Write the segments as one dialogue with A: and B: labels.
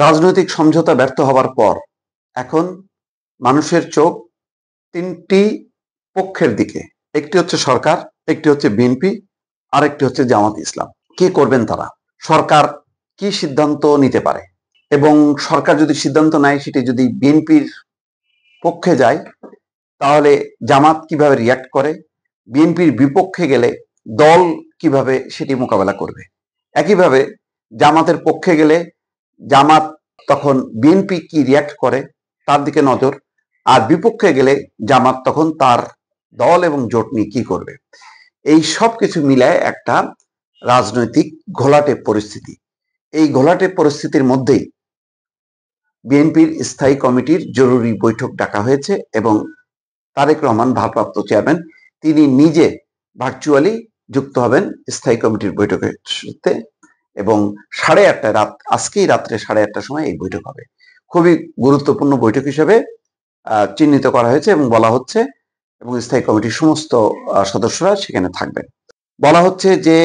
A: রাজনৈতিক সমঝোতা ব্যর্থ হবার পর এখন মানুষের চোখ তিনটি পক্ষের দিকে। একটি হচ্ছে সরকার, একটি হচ্ছে বিএনপি, আরেকটি হচ্ছে জামাত ইসলাম। কি করবেন তারা? সরকার কি সিদ্ধান্ত নিতে পারে? এবং সরকার যদি সিদ্ধান্ত নেয় সেটি যদি বিএনপির পক্ষে যায় তাহলে জামাত কিভাবে রিয়াক্ট করে? বিএনপির বিপক্ষে গেলে দল কিভাবে সেটি মোকাবেলা করবে? একইভাবে জামাতের পক্ষে গেলে জামাত তখন বিএনপি কি রিয়াক্ট করে তার দিকে নজর, আর বিপক্ষে গেলে জামাত তখন তার দল এবং জোট নিয়ে কি করবে। এই সব কিছু মিলায় একটা রাজনৈতিক ঘোলাটে পরিস্থিতি। এই ঘোলাটে পরিস্থিতির মধ্যেই বিএনপির স্থায়ী কমিটির জরুরি বৈঠক ডাকা হয়েছে এবং তারেক রহমান ভারপ্রাপ্ত চেয়ারম্যান তিনি নিজে ভার্চুয়ালি যুক্ত হবেন স্থায়ী কমিটির বৈঠকের সাথে এবং 8:30 আজকেই রাত্রে 8:30টার সময় এই বৈঠক হবে। খুবই গুরুত্বপূর্ণ বৈঠক হিসেবে চিহ্নিত করা হয়েছে এবং বলা হচ্ছে, এবং স্থায়ী কমিটির সমস্ত সদস্যরা সেখানে থাকবেন। বলা হচ্ছে যে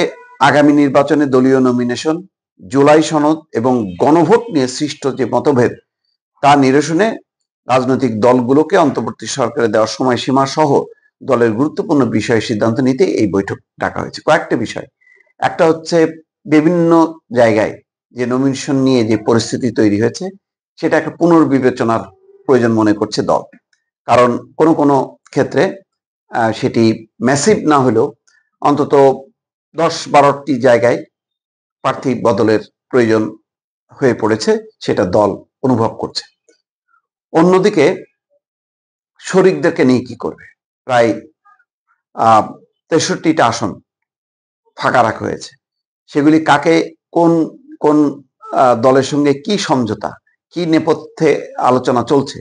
A: আগামী নির্বাচনে দলীয় নমিনেশন, জুলাই সনদ এবং গণভোট নিয়ে সৃষ্ট যে মতভেদ তা নিরসনে রাজনৈতিক দলগুলোকে অন্তর্বর্তী সরকারে দেওয়ার সময়সীমা সহ দলের গুরুত্বপূর্ণ বিষয়ে সিদ্ধান্ত নিতে এই বৈঠক ডাকা হয়েছে। কয়েকটা বিষয়, একটা হচ্ছে বিভিন্ন জায়গায় যে নমিনেশন নিয়ে যে পরিস্থিতি তৈরি হয়েছে সেটা একটা পুনর্বিবেচনার প্রয়োজন মনে করছে দল। কারণ কোনো কোনো ক্ষেত্রে সেটি ম্যাসিভ না হলেও অন্তত 10-12টি জায়গায় প্রার্থী বদলের প্রয়োজন হয়ে পড়েছে, সেটা দল অনুভব করছে। অন্যদিকে শরিকদেরকে নিয়ে কি করবে? প্রায় 63টা আসন ফাঁকা রাখা হয়েছে, সেগুলি কাকে, কোন কোন দলের সঙ্গে কি সমঝোতা, কি নেপথ্যে আলোচনা চলছে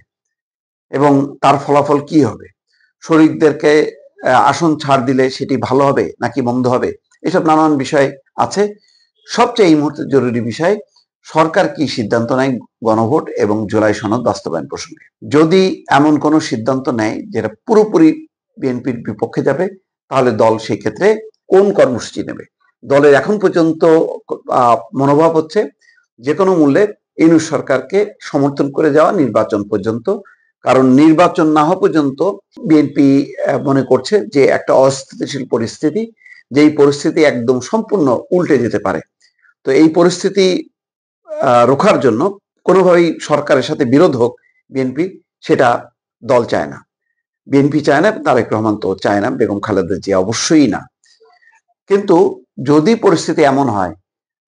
A: এবং তার ফলাফল কি হবে? শরিকদেরকে আসন ছাড় দিলে সেটি ভালো হবে নাকি মন্দ হবে, এসব নানান বিষয় আছে। সবচেয়ে এই মুহূর্তে জরুরি বিষয় সরকার কি সিদ্ধান্ত নেয় গণভোট এবং জুলাই সনদ বাস্তবায়ন প্রসঙ্গে। যদি এমন কোনো সিদ্ধান্ত নেয় যেটা পুরোপুরি বিএনপির বিপক্ষে যাবে তাহলে দল সেই ক্ষেত্রে কোন কর্মসূচি নেবে। দলের এখন পর্যন্ত মনোভাব হচ্ছে যে কোনো মূল্যে ইউনূস সরকারকে সমর্থন করে যাওয়া নির্বাচন পর্যন্ত, কারণ নির্বাচন না হওয়া পর্যন্ত বিএনপি মনে করছে যে একটা অস্থিতিশীল পরিস্থিতি, যেই পরিস্থিতি একদম সম্পূর্ণ উল্টে যেতে পারে। তো এই পরিস্থিতি রোখার জন্য কোনোভাবেই সরকারের সাথে বিরোধ হোক বিএনপি, সেটা দল চায় না। বিএনপি চায় না, তারেক রহমান তো চায় না, বেগম খালেদা জিয়া অবশ্যই না। কিন্তু যদি পরিস্থিতি এমন হয়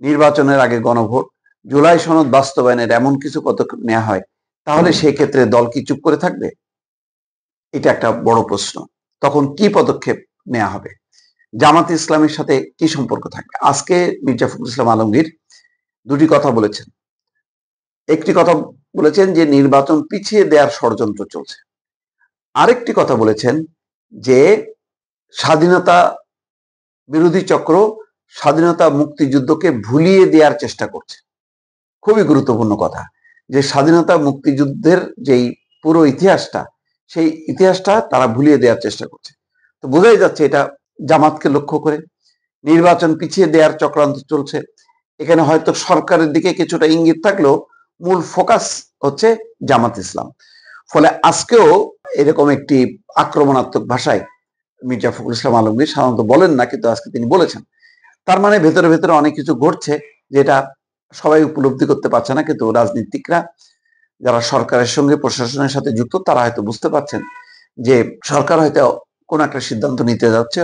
A: নির্বাচনের আগে গণভোট, জুলাই সনদ বাস্তবায়নের এমন কিছু পদক্ষেপ নেওয়া হয়, তাহলে সেই ক্ষেত্রে দল কি চুপ করে থাকবে? এটা একটা বড় প্রশ্ন। তখন কি পদক্ষেপ নেওয়া হবে? জামাত ইসলামের সাথে কি সম্পর্ক থাকবে? আজকে মির্জা ফখরুল ইসলাম আলমগীর দুটি কথা বলেছেন। একটি কথা বলেছেন যে নির্বাচন পিছিয়ে দেওয়ার ষড়যন্ত্র চলছে, আরেকটি কথা বলেছেন যে স্বাধীনতা বিরোধী চক্র স্বাধীনতা মুক্তিযুদ্ধকে ভুলিয়ে দেওয়ার চেষ্টা করছে। খুবই গুরুত্বপূর্ণ কথা, যে স্বাধীনতা মুক্তিযুদ্ধের যেই পুরো ইতিহাসটা, সেই ইতিহাসটা তারা ভুলিয়ে দেওয়ার চেষ্টা করছে। তো বোঝাই যাচ্ছে এটা জামাতকে লক্ষ্য করে নির্বাচন পিছিয়ে দেওয়ার চক্রান্ত চলছে। এখানে হয়তো সরকারের দিকে কিছুটা ইঙ্গিত থাকলেও মূল ফোকাস হচ্ছে জামাত ইসলাম। ফলে আজকেও এরকম একটি আক্রমণাত্মক ভাষায় মির্জা ফখরুল ইসলাম আলমগীর সাধারণত বলেন না, কিন্তু আজকে তিনি বলেছেন। তার মানে ভেতরে ভেতরে অনেক কিছু ঘটছে যেটা সবাই উপলব্ধি করতে পারছে না, কিন্তু রাজনীতিকরা যারা সরকারের সঙ্গে প্রশাসনের সাথে যুক্ত তারা হয়তো বুঝতে পারছেন যে সরকার হয়তো কোন একটা সিদ্ধান্ত নিতে যাচ্ছে,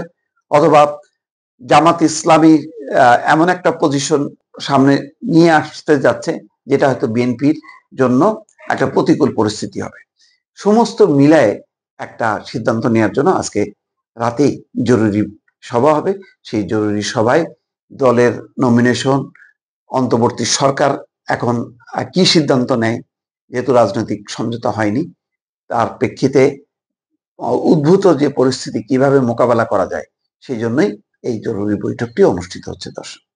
A: অথবা জামাত ইসলামী এমন একটা পজিশন সামনে নিয়ে আসতে যাচ্ছে যেটা হয়তো বিএনপির জন্য একটা প্রতিকূল পরিস্থিতি হবে। সমস্ত মিলায় একটা সিদ্ধান্ত নেওয়ার জন্য আজকে রাতেই জরুরি সভা হবে। সেই জরুরি সভায় দলের নমিনেশন, অন্তর্বর্তী সরকার এখন কি সিদ্ধান্ত নেয়, যেহেতু রাজনৈতিক সমঝোতা হয়নি, তার প্রেক্ষিতে উদ্ভূত যে পরিস্থিতি কিভাবে মোকাবেলা করা যায়, সেই জন্যই এই জরুরি বৈঠকটি অনুষ্ঠিত হচ্ছে। দর্শক।